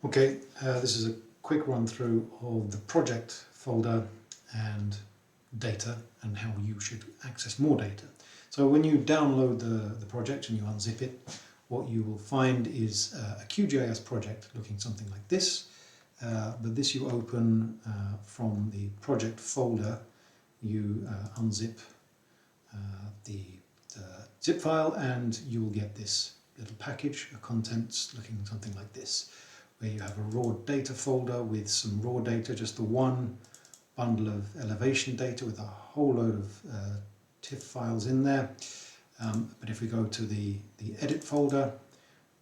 Okay, this is a quick run through of the project folder and data and how you should access more data. So when you download the project and you unzip it, what you will find is a QGIS project looking something like this. But this you open from the project folder. You unzip the zip file and you will get this little package of contents looking something like this, where you have a raw data folder with some raw data, just the one bundle of elevation data with a whole load of TIFF files in there. But if we go to the edit folder,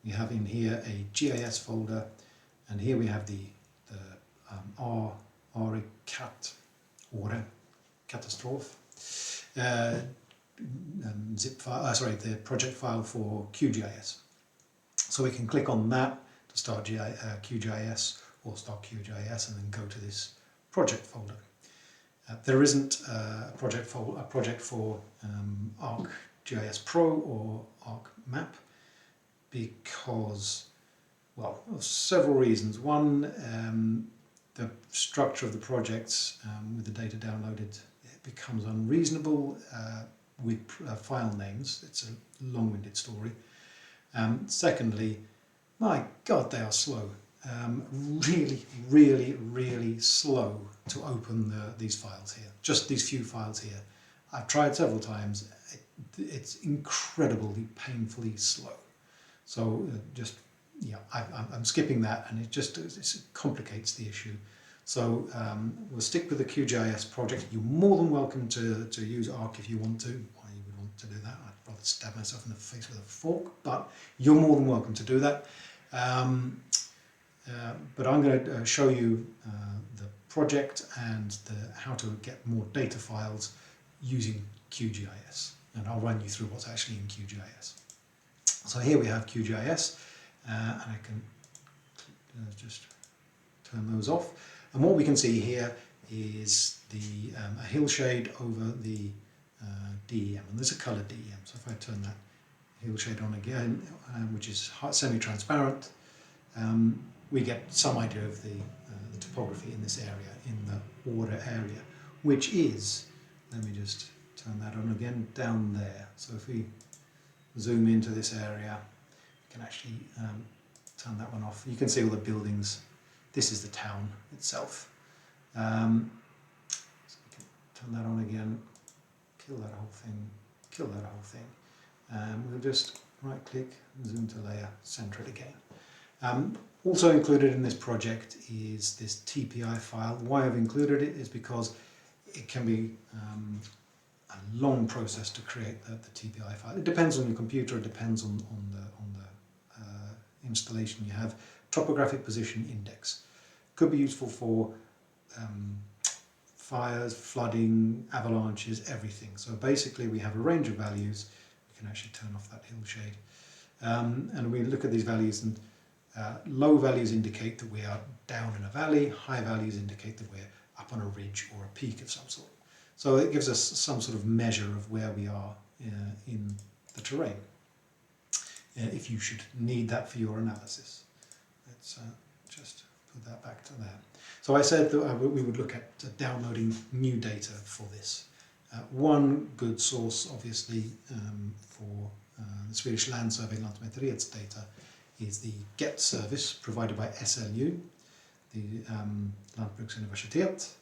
we have in here a GIS folder, and here we have the Catastrophe zip file, the project file for QGIS. So we can click on that to start QGIS, or start QGIS and then go to this project folder. There isn't a project for ArcGIS Pro or ArcMap because, well, of several reasons. One, the structure of the projects with the data downloaded, it becomes unreasonable with file names. It's a long-winded story. Secondly, my God, they are slow. Really slow to open these files here. Just these few files here. I've tried several times. It's incredibly painfully slow. So I'm skipping that, and it complicates the issue. So we'll stick with the QGIS project. You're more than welcome to use Arc if you want to. Why you would want to do that? I'd rather stab myself in the face with a fork, but you're more than welcome to do that. But I'm going to show you the project and how to get more data files using QGIS, and I'll run you through what's actually in QGIS. So here we have QGIS, and I can just turn those off. And what we can see here is a hillshade over the DEM, and there's a color DEM. So if I turn that hillshade on again, which is semi-transparent, we get some idea of the topography in this area, in the order area, which is, let me just turn that on again, down there. So if we zoom into this area, we can actually turn that one off. You can see all the buildings. This is the town itself. So we can turn that on again, kill that whole thing. We'll just right click, zoom to layer, center it again. Also included in this project is this Tpi file. Why I've included it is because it can be a long process to create the Tpi file. It depends on your computer, it depends on the installation you have. Topographic position index could be useful for fires, flooding, avalanches, everything. So basically we have a range of values. We can actually turn off that hillshade, and we look at these values, and low values indicate that we are down in a valley, high values indicate that we're up on a ridge or a peak of some sort. So it gives us some sort of measure of where we are in the terrain, if you should need that for your analysis. Let's just put that back to there. So I said that we would look at downloading new data for this. One good source, obviously, for the Swedish Land Survey Lantmäteriets data is the GET service provided by SLU, the Lantbruksuniversitet.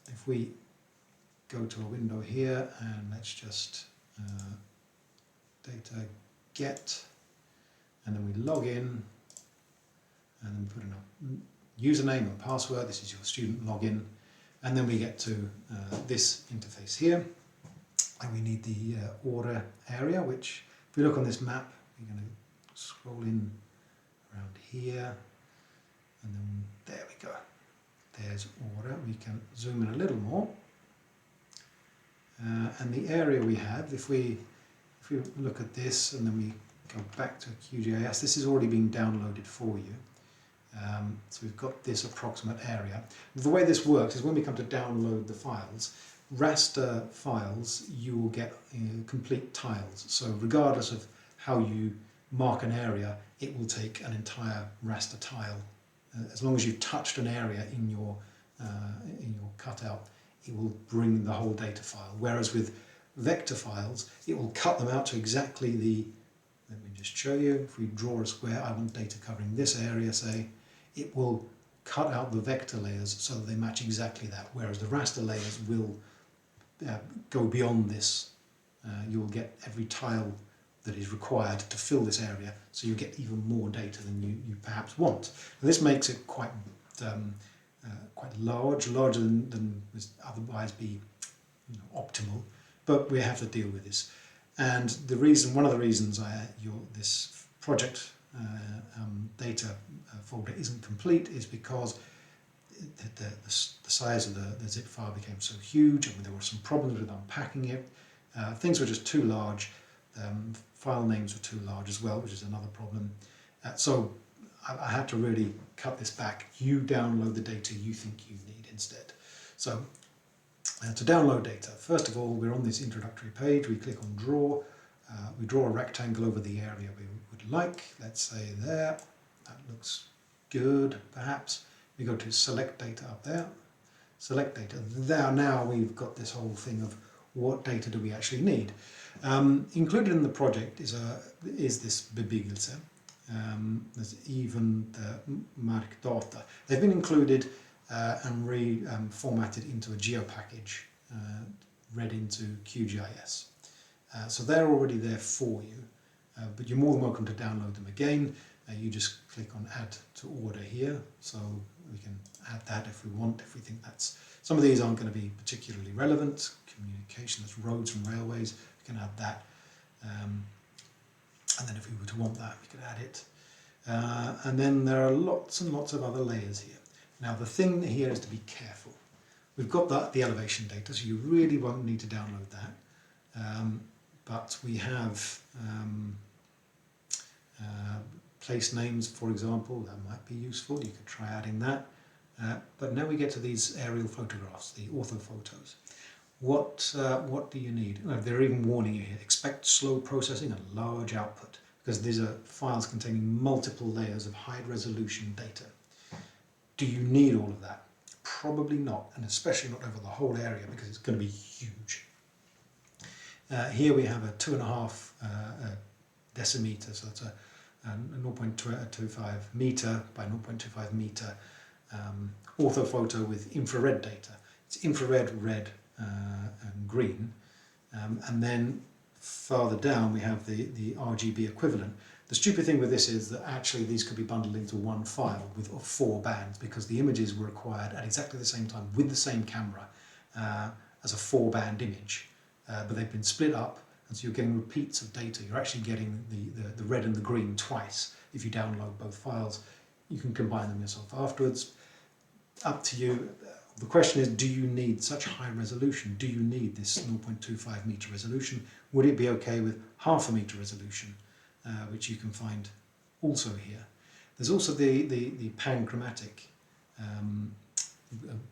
If we go to a window here and let's just data get, and then we log in and then put in a username and password. This is your student login, and then we get to this interface here, and we need the order area, which if we look on this map, we're going to scroll in around here, and then there we go. There's order. We can zoom in a little more, and the area we have, if we look at this and then we go back to QGIS, this is already being downloaded for you. So we've got this approximate area. The way this works is when we come to download the files, raster files, you will get complete tiles. So regardless of how you mark an area, it will take an entire raster tile. As long as you've touched an area in your cutout, it will bring the whole data file. Whereas with vector files, it will cut them out to exactly the, let me just show you, if we draw a square, I want data covering this area, say, it will cut out the vector layers so that they match exactly that, whereas the raster layers will go beyond this. You'll get every tile that is required to fill this area, so you get even more data than you perhaps want. And this makes it quite larger than would otherwise be optimal, but we have to deal with this. And the reason, one of the reasons this project data folder isn't complete is because the size of the zip file became so huge, and there were some problems with unpacking it. Things were just too large. File names were too large as well, which is another problem. So I had to really cut this back. You download the data you think you need instead. So to download data, first of all, we're on this introductory page. We click on draw. We draw a rectangle over the area we would like. Let's say there. That looks good, perhaps. We go to select data up there. Select data. There now we've got this whole thing of what data do we actually need. Included in the project is this bebyggelse. There's even the markdata. They've been included and reformatted into a geo package, read into QGIS. So they're already there for you, but you're more than welcome to download them again. You just click on add to order here, so we can add that if we want, if we think that's, some of these aren't going to be particularly relevant. Communication, that's roads and railways, we can add that. And then if we were to want that, we could add it. And then there are lots and lots of other layers here. Now the thing here is to be careful. We've got the elevation data, so you really won't need to download that. But we have place names, for example, that might be useful. You could try adding that. But now we get to these aerial photographs, the orthophotos. What do you need? They're even warning you here. Expect slow processing and large output, because these are files containing multiple layers of high resolution data. Do you need all of that? Probably not, and especially not over the whole area, because it's going to be huge. Here we have a 2.5 decimeter, so that's a 0.25 meter by 0.25 meter orthophoto with infrared data. It's infrared, red and green, and then farther down we have the RGB equivalent. The stupid thing with this is that actually these could be bundled into one file with 4 bands, because the images were acquired at exactly the same time with the same camera as a 4-band image, but they've been split up, and so you're getting repeats of data. You're actually getting the red and the green twice if you download both files. You can combine them yourself afterwards. Up to you. The question is, do you need such high resolution? Do you need this 0.25 meter resolution? Would it be okay with 0.5 meter resolution, which you can find also here? There's also the panchromatic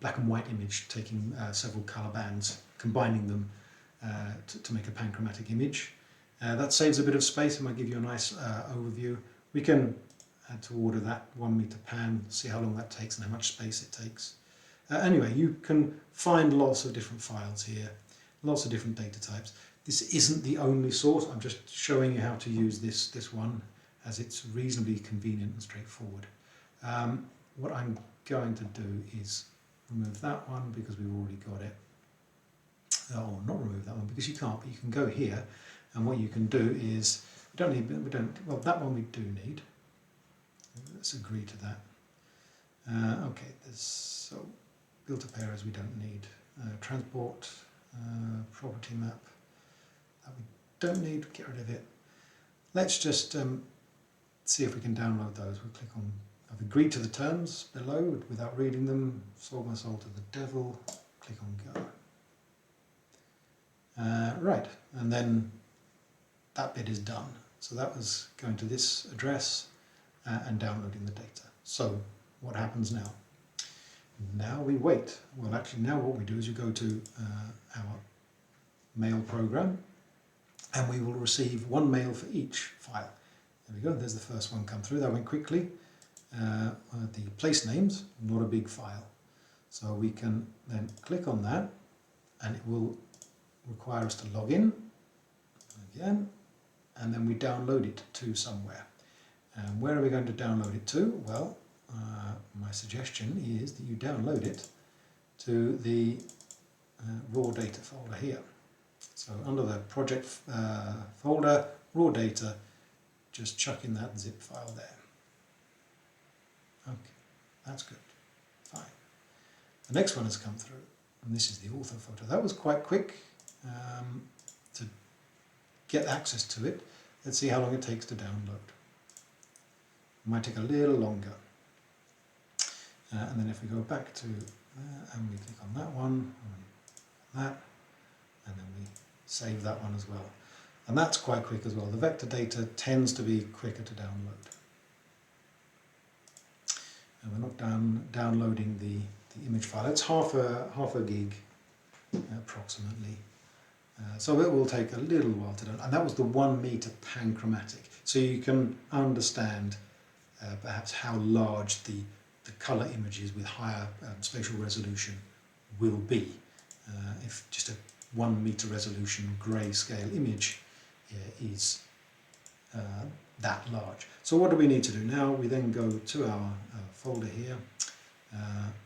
black and white image, taking several color bands, combining them to make a panchromatic image. That saves a bit of space and might give you a nice overview. We can add to order that 1 meter pan, see how long that takes and how much space it takes. Anyway, you can find lots of different files here, lots of different data types. This isn't the only source. I'm just showing you how to use this one, as it's reasonably convenient and straightforward. What I'm going to do is remove that one because we've already got it. Or not remove that one because you can't, but you can go here, and what you can do is, well, that one we do need. Let's agree to that. Okay, so built up areas we don't need. Transport, property map, that we don't need, get rid of it. Let's just see if we can download those. We'll click on, I've agreed to the terms below without reading them, sold my soul to the devil, click on go. Right, and then that bit is done. So that was going to this address and downloading the data. So what happens now? Now we wait. Well, actually now what we do is you go to our mail program, and we will receive one mail for each file. There we go, there's the first one come through, that went quickly. The place names, not a big file. So we can then click on that and it will require us to log in again, and then we download it to somewhere. And where are we going to download it to? Well, my suggestion is that you download it to the raw data folder here. So under the project folder, raw data, just chuck in that zip file there. Okay, that's good, fine. The next one has come through, and this is the author photo. That was quite quick to get access to it. Let's see how long it takes to download. It might take a little longer. And then if we go back to and we click on that one, and then we save that one as well. And that's quite quick as well. The vector data tends to be quicker to download. And we're not downloading the image file. It's half a gig approximately. So it will take a little while to download. And that was the 1 meter panchromatic. So you can understand perhaps how large the colour images with higher spatial resolution will be. If just a 1 meter resolution grayscale image is that large. So what do we need to do now? We then go to our folder here.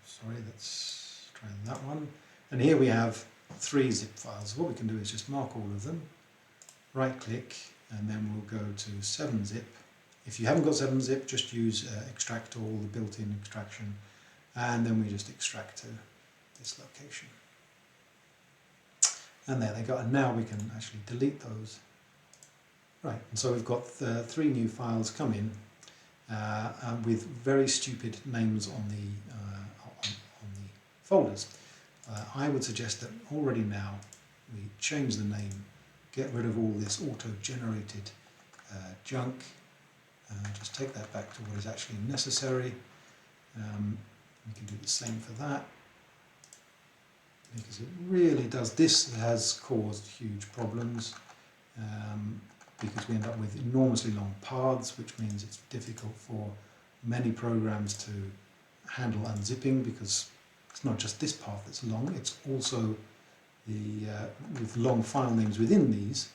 Sorry, let's try that one. And here we have 3 zip files. What we can do is just mark all of them, right click, and then we'll go to 7-zip. If you haven't got 7-zip, just use extract all, the built-in extraction, and then we just extract to this location. And there they go, and now we can actually delete those. Right, and so we've got 3 new files come in with very stupid names on the folders. I would suggest that already now we change the name, get rid of all this auto-generated junk, just take that back to what is actually necessary. We can do the same for that, because it really does, this has caused huge problems, because we end up with enormously long paths, which means it's difficult for many programs to handle unzipping, because it's not just this path that's long, it's also the with long file names within these,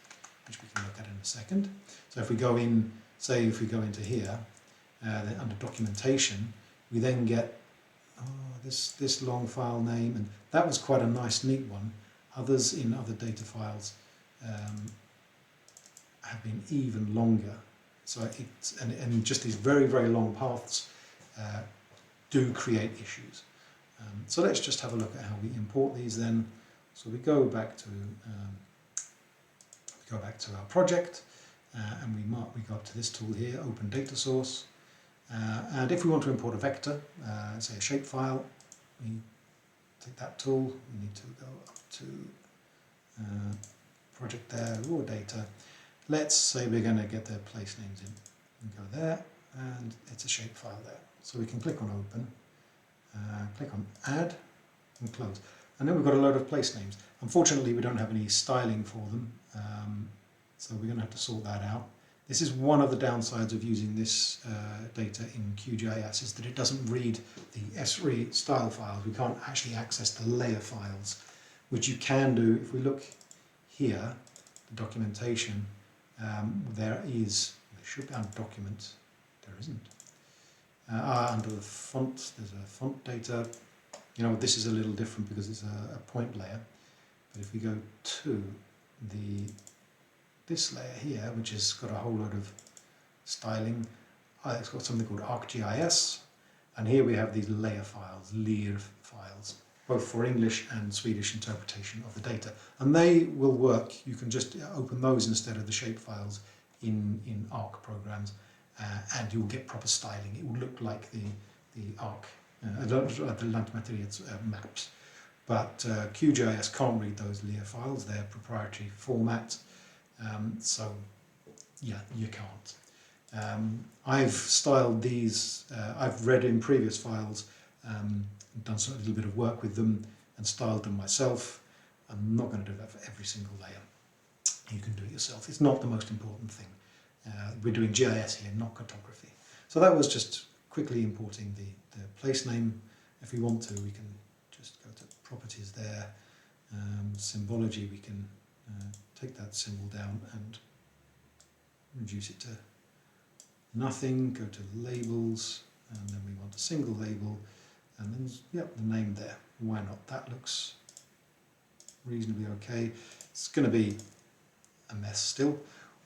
which we can look at in a second. So if we go in, say if we go into here, then under documentation, we then get this long file name, and that was quite a nice neat one. Others in other data files have been even longer. So it's, and just these very, very long paths do create issues. So let's just have a look at how we import these then. So we go back to our project, and we go up to this tool here, Open Data Source. And if we want to import a vector, say a shapefile, we take that tool. We need to go up to project there, raw data. Let's say we're going to get their place names in. We go there, and it's a shapefile there. So we can click on Open, click on Add, and Close. And then we've got a load of place names. Unfortunately, we don't have any styling for them, so we're going to have to sort that out. This is one of the downsides of using this data in QGIS, is that it doesn't read the SRE style files. We can't actually access the layer files, which you can do. If we look here, the documentation, there should be under documents, there isn't. Under the font, there's a font data. You know, this is a little different because it's a point layer. But if we go to this layer here, which has got a whole load of styling, it's got something called ArcGIS, and here we have these layer files, LIR files, both for English and Swedish interpretation of the data. And they will work. You can just open those instead of the shape files in Arc programs, and you'll get proper styling. It will look like the Arc, the Lantmäteriets maps. But QGIS can't read those LIR files. They're proprietary format. So yeah, you can't. I've styled these, I've read in previous files, done a little bit of work with them and styled them myself. I'm not going to do that for every single layer. You can do it yourself. It's not the most important thing. We're doing GIS here, not cartography. So that was just quickly importing the place name. If we want to, we can just go to properties there. Symbology, we can take that symbol down and reduce it to nothing. Go to labels, and then we want a single label, and then, yep, the name there. Why not? That looks reasonably okay. It's going to be a mess still.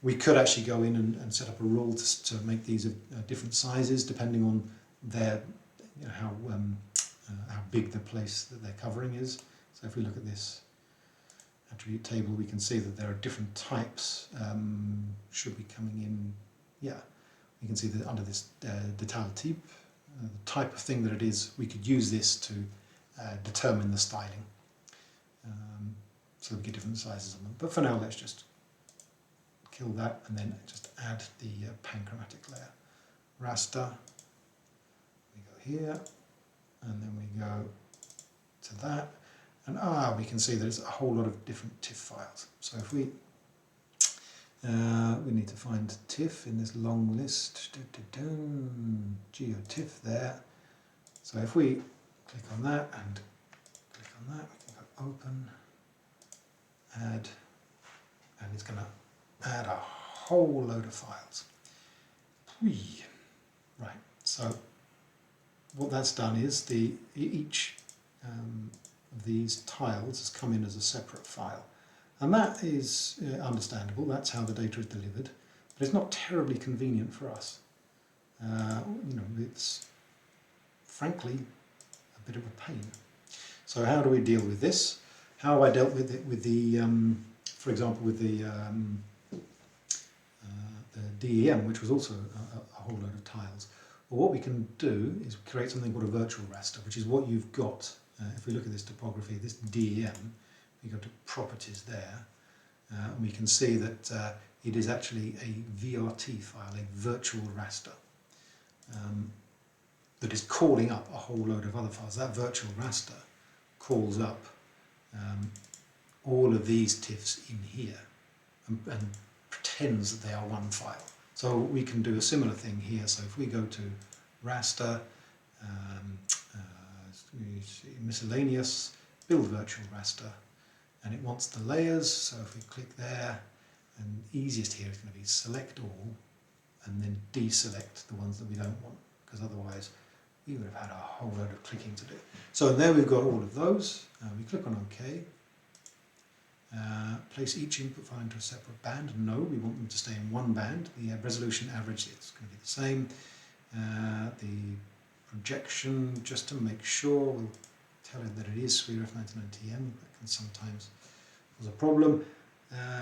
We could actually go in and set up a rule to make these different sizes depending on their, how big the place that they're covering is. So if we look at this attribute table, we can see that there are different types. Should be coming in, yeah. We can see that under this detail type, the type of thing that it is, we could use this to determine the styling. So we get different sizes on them. But for now, let's just kill that and then just add the panchromatic layer. Raster, we go here, and then we go to that, and we can see there's a whole lot of different TIFF files. So if we need to find TIFF in this long list, GeoTIFF there. So if we click on that and click on that, we can go open, add, and it's going to add a whole load of files. Whee. Right, so what that's done is each of these tiles has come in as a separate file, and that is understandable. That's how the data is delivered, but it's not terribly convenient for us. It's frankly a bit of a pain. So how do we deal with this? How have I dealt with it with the, for example, with the DEM, which was also a whole load of tiles? Well, what we can do is create something called a virtual raster, which is what you've got. If we look at this topography, this DEM, we go to properties there, and we can see that it is actually a VRT file, a virtual raster, that is calling up a whole load of other files. That virtual raster calls up all of these TIFFs in here and pretends that they are one file. So we can do a similar thing here. So if we go to raster, miscellaneous, build virtual raster, and it wants the layers. So if we click there, and easiest here is going to be select all and then deselect the ones that we don't want, because otherwise we would have had a whole load of clicking to do. So there we've got all of those. We click on OK. Place each input file into a separate band. No, we want them to stay in one band. The resolution average, it's going to be the same. The projection, just to make sure, we'll tell it that it is SWIRF99TM. That can sometimes cause a problem.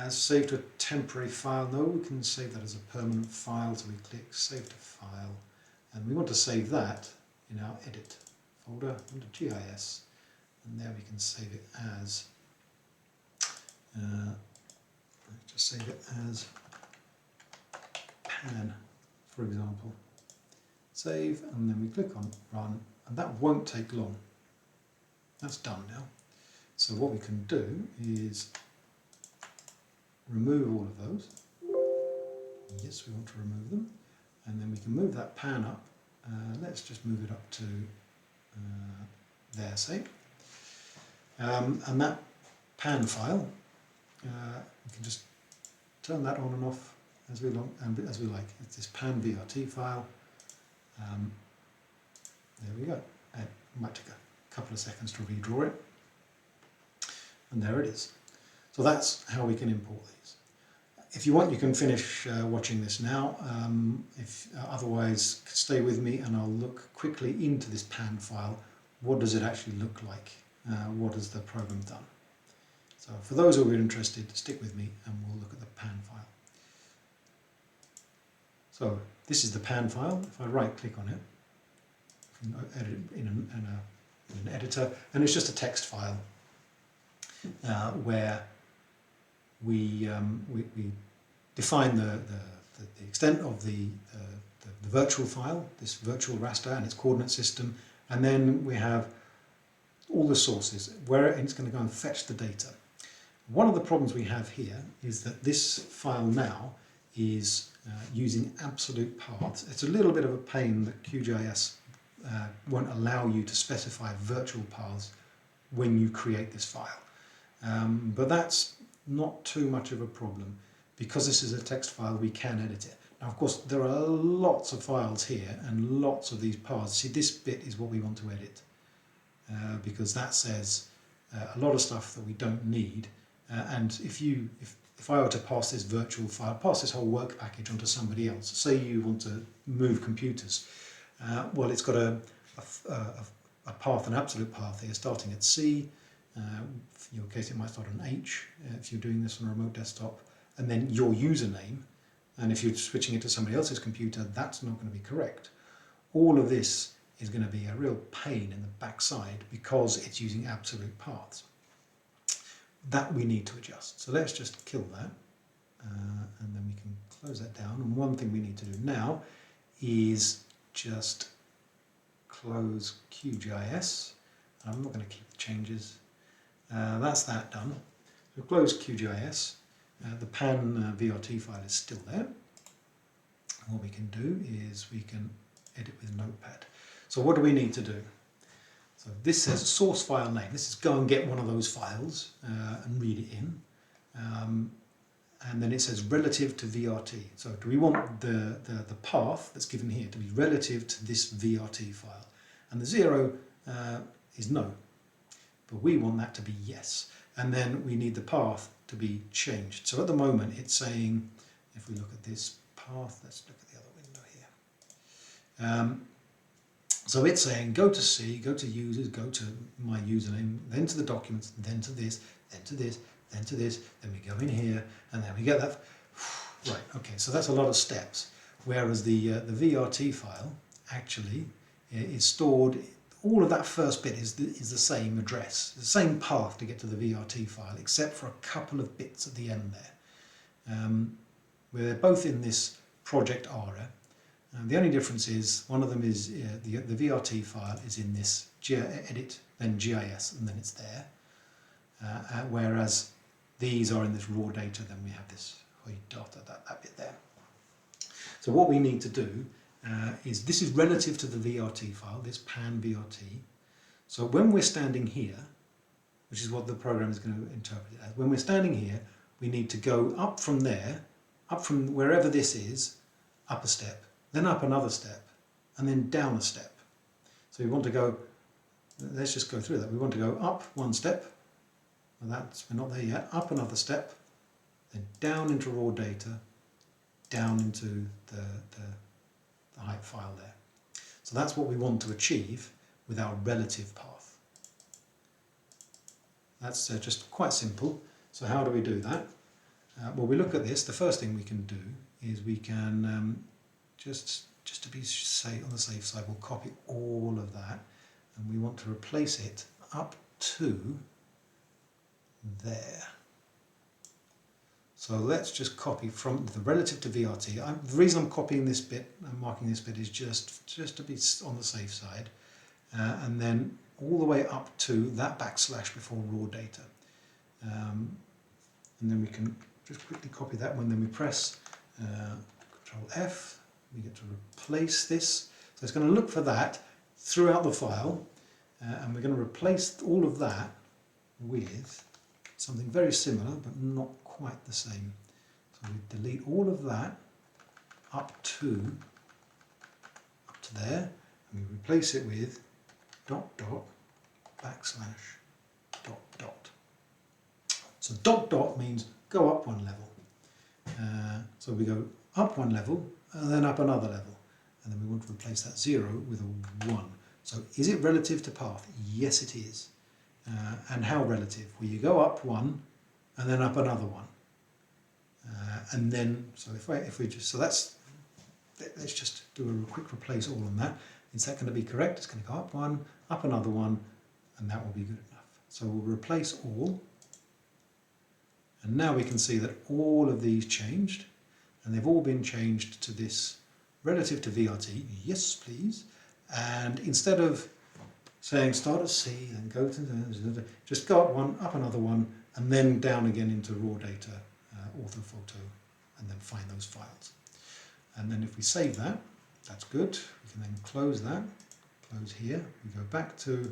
Save to a temporary file. No, we can save that as a permanent file. So we click Save to File, and we want to save that in our Edit folder under GIS, and there we can save it as. Let's just save it as pan, for example. Save, and then we click on Run, and that won't take long. That's done now. So what we can do is remove all of those. Yes, we want to remove them, and then we can move that pan up. Let's just move it up to there, say. And that pan file, we can just turn that on and off as we like. It's this pan VRT file. There we go. It might take a couple of seconds to redraw it, and there it is. So that's how we can import these. If you want, you can finish watching this now. Otherwise, stay with me and I'll look quickly into this pan file. What does it actually look like? What has the program done? So for those who are interested, stick with me and we'll look at the pan file. So this is the pan file. If I right click on it, I can edit it in an editor, and it's just a text file where we define the extent of the virtual file, this virtual raster and its coordinate system, and then we have all the sources where it's going to go and fetch the data. One of the problems we have here is that this file now is using absolute paths. It's a little bit of a pain that QGIS won't allow you to specify virtual paths when you create this file. But that's not too much of a problem. Because this is a text file, we can edit it. Now, of course, there are lots of files here and lots of these paths. See, this bit is what we want to edit because that says a lot of stuff that we don't need. And if I were to pass this virtual file, pass this whole work package onto somebody else, say you want to move computers, well, it's got a path, an absolute path here, starting at C. In your case, it might start on H if you're doing this on a remote desktop, and then your username. And if you're switching it to somebody else's computer, that's not going to be correct. All of this is going to be a real pain in the backside because it's using absolute paths. That we need to adjust. So let's just kill that, and then we can close that down. And one thing we need to do now is just close QGIS. I'm not going to keep the changes. That's that done. So close QGIS. The pan VRT file is still there. What we can do is we can edit with Notepad. So what do we need to do? So this says source file name. This is go and get one of those files and read it in. And then it says relative to VRT. So do we want the path that's given here to be relative to this VRT file? And the 0 is no. But we want that to be yes. And then we need the path to be changed. So at the moment it's saying, if we look at this path, let's look at the other window here. So it's saying go to C, go to users, go to my username, then to the documents, then to this, then to this, then to this, then we go in here, and then we get that. Right, okay, so that's a lot of steps. Whereas the VRT file actually is stored, all of that first bit is the same address, the same path to get to the VRT file, except for a couple of bits at the end there. Where they're both in this project ARA. The only difference is one of them is the VRT file is in this edit, then GIS, and then it's there. Whereas these are in this raw data, then we have this data, that bit there. So what we need to do is this is relative to the VRT file, this pan VRT. So when we're standing here, which is what the program is going to interpret it as, when we're standing here, we need to go up from there, up from wherever this is, up a step, then up another step, and then down a step. So we want to go, let's just go through that. We want to go up one step, and we're not there yet, up another step, then down into raw data, down into the height file there. So that's what we want to achieve with our relative path. That's just quite simple. So how do we do that? Well, we look at this. The first thing we can do is we can just to be on the safe side, we'll copy all of that, and we want to replace it up to there. So let's just copy from the relative to VRT. The reason I'm copying this bit, I'm marking this bit, is just to be on the safe side, and then all the way up to that backslash before raw data, and then we can just quickly copy that one. Then we press Control F. We get to replace this. So it's going to look for that throughout the file, and we're going to replace all of that with something very similar, but not quite the same. So we delete all of that up to there, and we replace it with ... backslash ... So ... means go up one level. So we go up one level and then up another level, and then we want to replace that 0 with a 1. So is it relative to path? Yes, it is. And how relative? Well, you go up one and then up another one, and then so if we just let's just do a quick replace all on that. Is that going to be correct? It's going to go up one, up another one, and that will be good enough. So we'll replace all, and now we can see that all of these changed, and they've all been changed to this relative to VRT. Yes, please. And instead of saying start at C and go to just go up one, up another one, and then down again into raw data, orthophoto, and then find those files. And then if we save that, that's good. We can then close that, close here. We go back to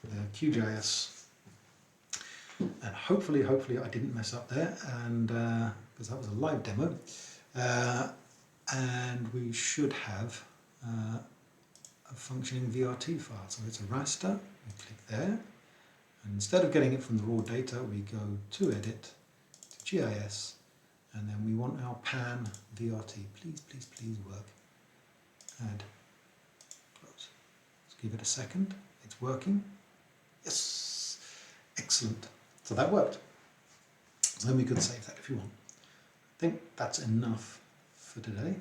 the QGIS, and hopefully I didn't mess up there, and because that was a live demo, and we should have a functioning VRT file. So it's a raster. We click there, and instead of getting it from the raw data, we go to Edit, to GIS, and then we want our pan VRT. Please work. Add, close. Let's give it a second. It's working. Yes, excellent. So that worked. So then we could save that if you want. I think that's enough for today.